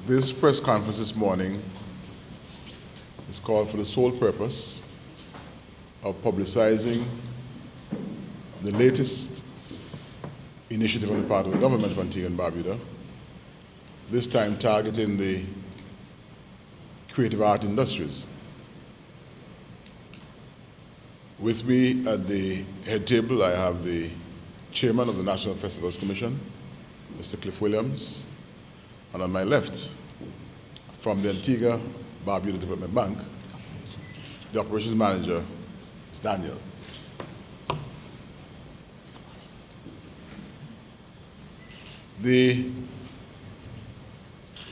This press conference this morning is called for the sole purpose of publicizing the latest initiative on the part of the government of Antigua and Barbuda, this time targeting the creative art industries. With me at the head table, I have the chairman of the National Festivals Commission, Mr. Cliff Williams, and on my left, from the Antigua Barbuda Development Bank, the operations manager is Daniel. The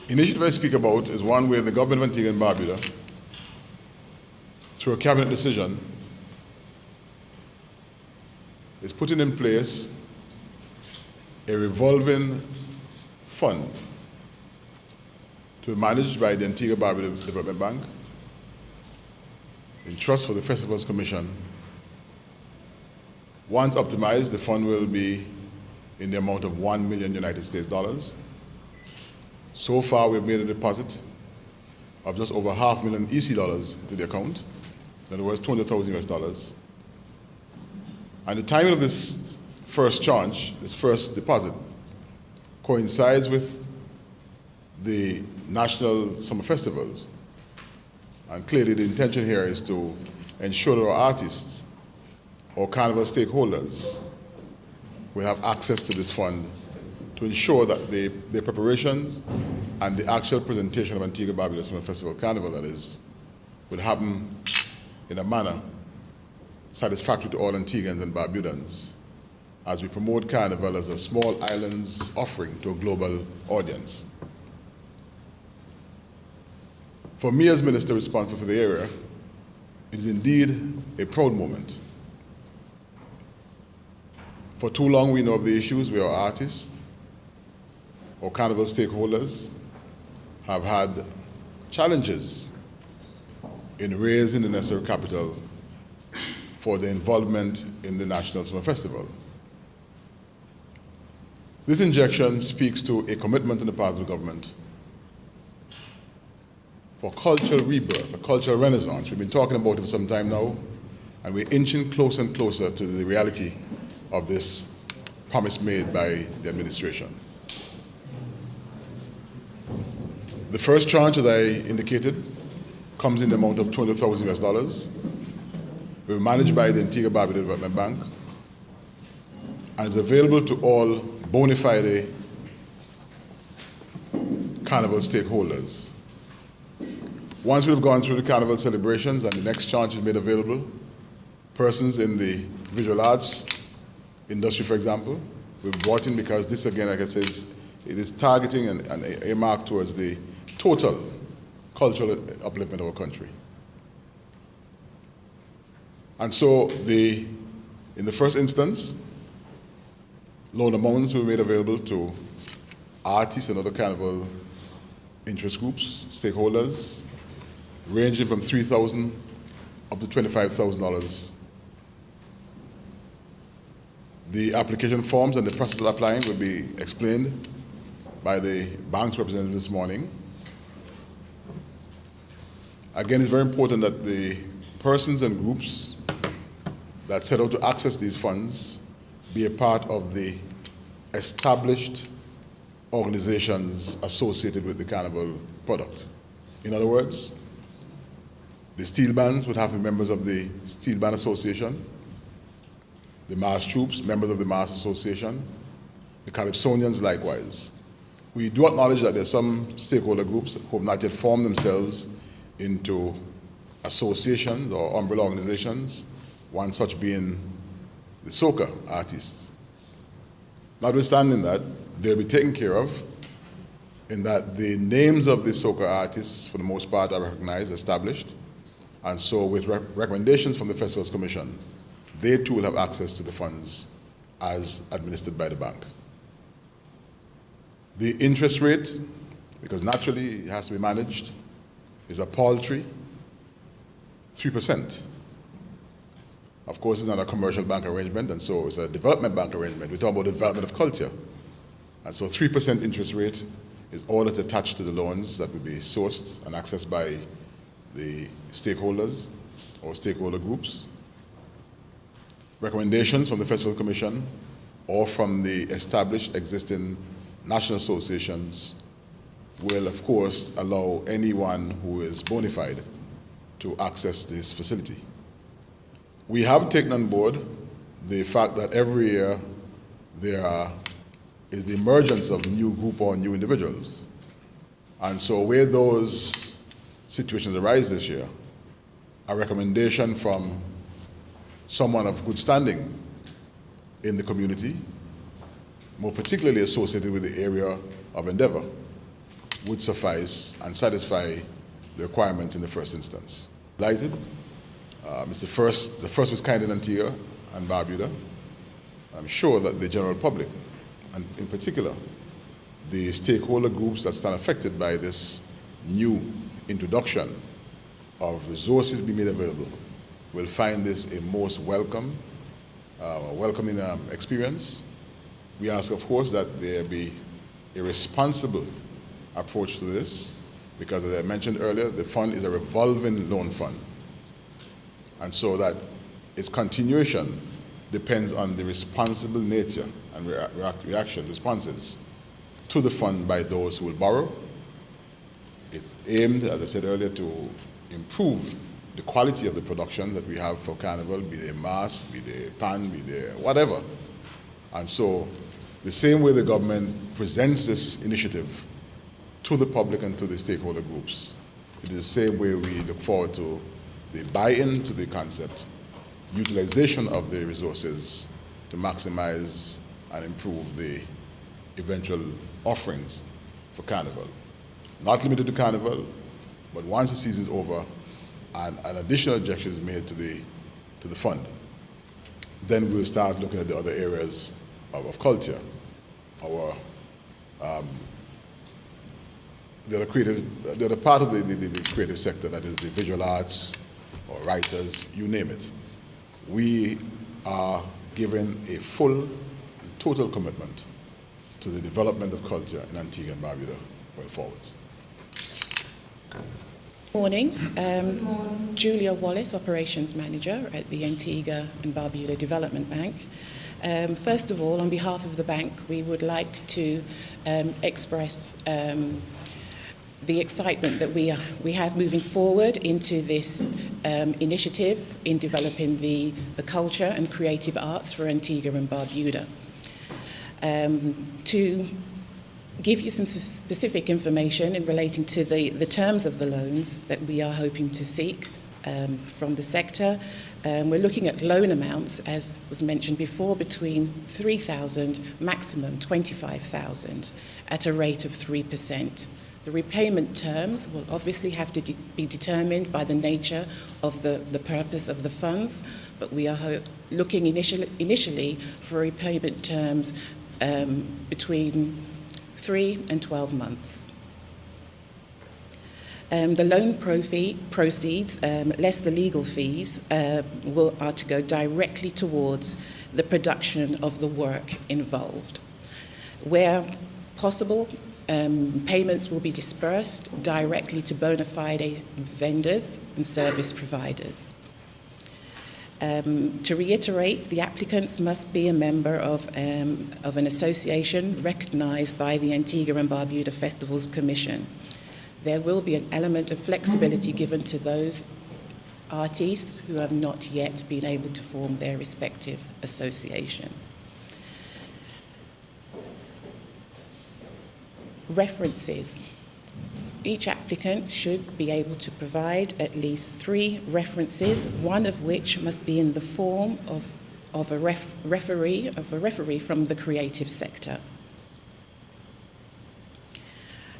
initiative I speak about is one where the government of Antigua and Barbuda, through a cabinet decision, is putting in place a revolving fund to be managed by the Antigua Barbuda Development Bank in trust for the Festivals Commission. Once optimized, the fund will be in the amount of $1 million United States dollars. So far, we've made a deposit of just over $500,000 EC dollars to the account. In other words, 200,000 US dollars. And the timing of this first tranche, this first deposit, coincides with the National Summer Festivals. And clearly the intention here is to ensure that our artists or carnival stakeholders will have access to this fund to ensure that their preparations and the actual presentation of Antigua Barbuda Summer Festival Carnival, that is, will happen in a manner satisfactory to all Antiguans and Barbudans as we promote Carnival as a small island's offering to a global audience. For me as Minister responsible for the area, it is indeed a proud moment. For too long we know of the issues where our artists or Carnival stakeholders have had challenges in raising the necessary capital for the involvement in the National Summer Festival. This injection speaks to a commitment on the part of the government for cultural rebirth, a cultural renaissance. We've been talking about it for some time now, and we're inching closer and closer to the reality of this promise made by the administration. The first tranche, as I indicated, comes in the amount of 200,000 US dollars. We're managed by the Antigua Barbuda Development Bank and is available to all bona fide carnival stakeholders. Once we've gone through the carnival celebrations and the next tranche is made available, persons in the visual arts industry, for example, we've brought in because this, again, like I said, it is targeting and earmarked towards the total cultural upliftment of our country. And so in the first instance, loan amounts were made available to artists and other carnival interest groups, stakeholders, ranging from $3,000 up to $25,000. The application forms and the process of applying will be explained by the bank's representative this morning. Again, it's very important that the persons and groups that set out to access these funds be a part of the established organizations associated with the carnival product. In other words, the steel bands would have to be members of the Steel Band Association, the mass troops, members of the Mass Association, the Calypsonians likewise. We do acknowledge that there are some stakeholder groups who have not yet formed themselves into associations or umbrella organizations, one such being the soca artists. Notwithstanding that, they'll be taken care of in that the names of the soca artists, for the most part, are recognized, established, and so with recommendations from the Festivals Commission, they too will have access to the funds as administered by the bank. The interest rate, because naturally it has to be managed, is a paltry 3%. Of course, it's not a commercial bank arrangement, and so it's a development bank arrangement. We're talking about the development of culture. And so 3% interest rate is all that's attached to the loans that will be sourced and accessed by the stakeholders or stakeholder groups. Recommendations from the Festival Commission or from the established existing national associations will, of course, allow anyone who is bona fide to access this facility. We have taken on board the fact that every year there is the emergence of new group or new individuals. And so where those situations arise this year, a recommendation from someone of good standing in the community, more particularly associated with the area of endeavor, would suffice and satisfy the requirements in the first instance. Delighted. The first was kind in Antigua and Barbuda. I'm sure that the general public, and in particular, the stakeholder groups that stand affected by this new introduction of resources being made available, will find this a most welcoming experience. We ask, of course, that there be a responsible approach to this, because as I mentioned earlier, the fund is a revolving loan fund. And so that its continuation depends on the responsible nature and responses to the fund by those who will borrow. It's aimed, as I said earlier, to improve the quality of the production that we have for Carnival, be they mass, be they pan, be they whatever. And so the same way the government presents this initiative to the public and to the stakeholder groups, it is the same way we look forward to the buy-in to the concept, utilization of the resources to maximize and improve the eventual offerings for Carnival. Not limited to Carnival, but once the season is over and an additional injection is made to the fund, then we'll start looking at the other areas of culture, our the other part of the creative sector, that is the visual arts or writers, you name it. We are given a full and total commitment to the development of culture in Antigua and Barbuda going forwards. Morning. Julia Wallace, Operations Manager at the Antigua and Barbuda Development Bank. First of all, on behalf of the bank, we would like to express the excitement that we have moving forward into this initiative in developing the culture and creative arts for Antigua and Barbuda. To give you some specific information in relating to the terms of the loans that we are hoping to seek from the sector. We're looking at loan amounts, as was mentioned before, between $3,000, maximum $25,000, at a rate of 3%. The repayment terms will obviously have to be determined by the nature of the purpose of the funds, but we are looking initially for repayment terms between 3 and 12 months. The loan proceeds, less the legal fees, are to go directly towards the production of the work involved. Where possible, payments will be dispersed directly to bona fide vendors and service providers. To reiterate, the applicants must be a member of an association recognized by the Antigua and Barbuda Festivals Commission. There will be an element of flexibility given to those artists who have not yet been able to form their respective association. References. Each applicant should be able to provide at least 3 references, one of which must be in the form of a referee from the creative sector.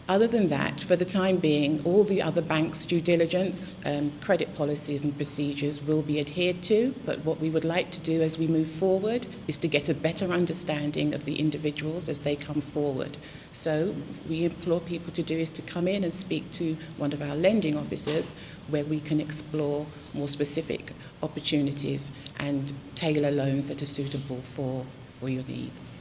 Other than that, for the time being, all the other banks' due diligence, credit policies and procedures will be adhered to, but what we would like to do as we move forward is to get a better understanding of the individuals as they come forward. So we implore people to do is to come in and speak to one of our lending officers where we can explore more specific opportunities and tailor loans that are suitable for your needs.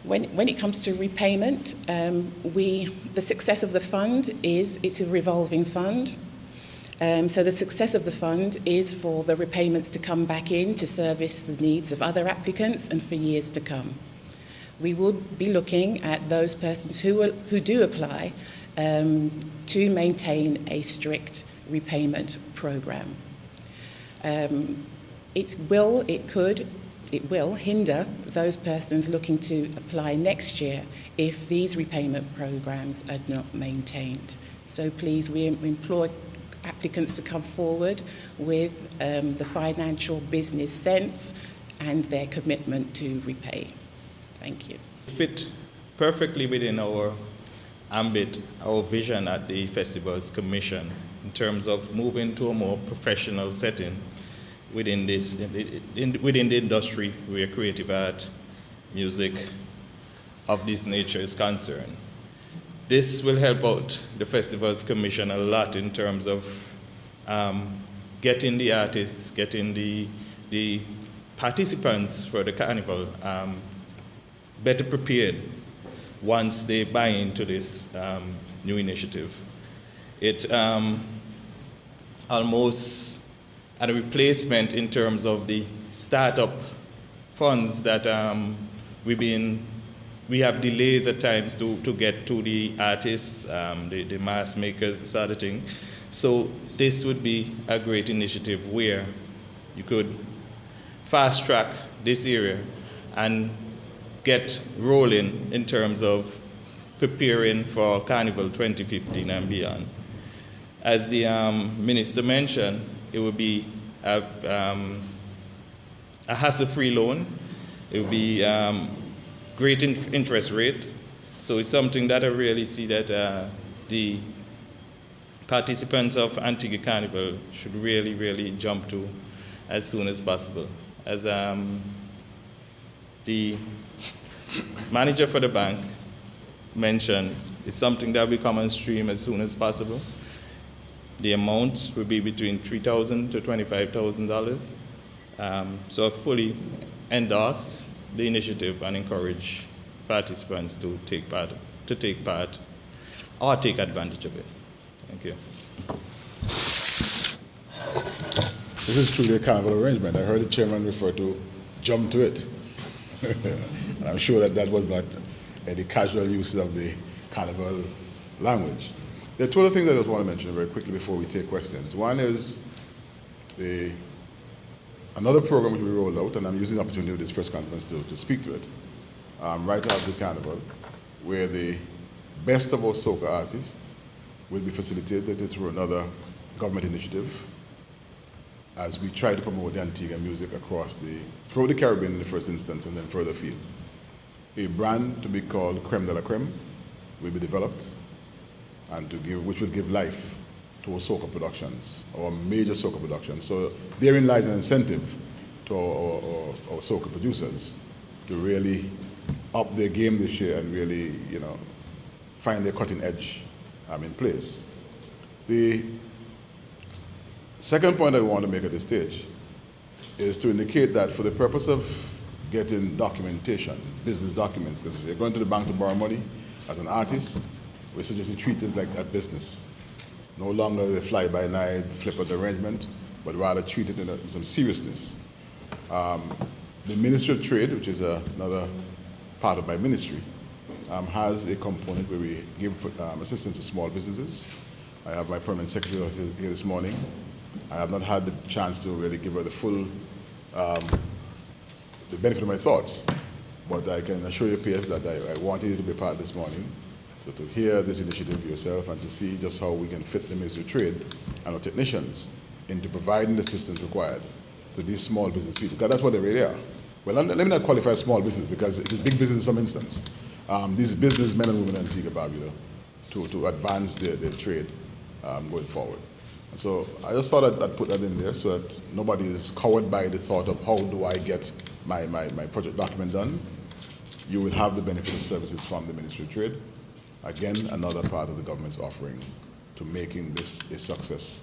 When it comes to repayment, the success of the fund it's a revolving fund. So the success of the fund is for the repayments to come back in to service the needs of other applicants and for years to come. We will be looking at those persons who do apply to maintain a strict repayment program. It will hinder those persons looking to apply next year if these repayment programs are not maintained. So please, we implore applicants to come forward with the financial business sense and their commitment to repay. Thank you. Fit perfectly within our ambit, our vision at the Festivals Commission in terms of moving to a more professional setting within within the industry where creative art, music of this nature is concerned. This will help out the Festivals Commission a lot in terms of getting the artists, getting the participants for the carnival better prepared once they buy into this new initiative. It almost a replacement in terms of the startup funds that we have delays at times to get to the artists, the mass makers, this sort of thing. So this would be a great initiative where you could fast track this area and get rolling in terms of preparing for Carnival 2015 and beyond. As the minister mentioned, it would be a hassle-free loan. It would be great interest rate. So it's something that I really see that the participants of Antigua Carnival should really, really jump to as soon as possible. As the manager for the bank mentioned, it's something that will come on stream as soon as possible. The amount will be between $3,000 to $25,000. So I fully endorse the initiative and encourage participants to take part or take advantage of it. Thank you. This is truly a carnival arrangement. I heard the chairman refer to jump to it. And I'm sure that was not any casual use of the carnival language. There are two other things I just want to mention very quickly before we take questions. One is another program which we rolled out, and I'm using the opportunity of this press conference to speak to it, right after the carnival, where the best of our soca artists will be facilitated through another government initiative as we try to promote the Antiguan music throughout the Caribbean in the first instance and then further afield. A brand to be called Creme de la Creme will be developed and which will give life to our soca productions, our major soca productions. So therein lies an incentive to our soca producers to really up their game this year and really, find their cutting edge in place. The second point I want to make at this stage is to indicate that for the purpose of getting documentation, business documents, because you're going to the bank to borrow money as an artist, we suggest you treat it like a business. No longer the fly-by-night, flip-out arrangement, but rather treat it with some seriousness. The Ministry of Trade, which is another part of my ministry, has a component where we give assistance to small businesses. I have my permanent secretary here this morning. I have not had the chance to really give her the full the benefit of my thoughts, but I can assure you, PS, that I wanted you to be part this morning, so to hear this initiative yourself and to see just how we can fit the Ministry of Trade and our technicians into providing the assistance required to these small business people, because that's what they really are. Well, let me not qualify small business, because it is big business in some instance. These businessmen and women in Antigua Barbuda to advance their trade going forward. And so I just thought I'd put that in there so that nobody is covered by the thought of how do I get my project document done. You will have the benefit of services from the Ministry of Trade. Again, another part of the government's offering to making this a success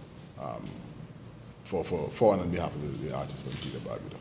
for and on behalf of the artists of Antigua Barbuda.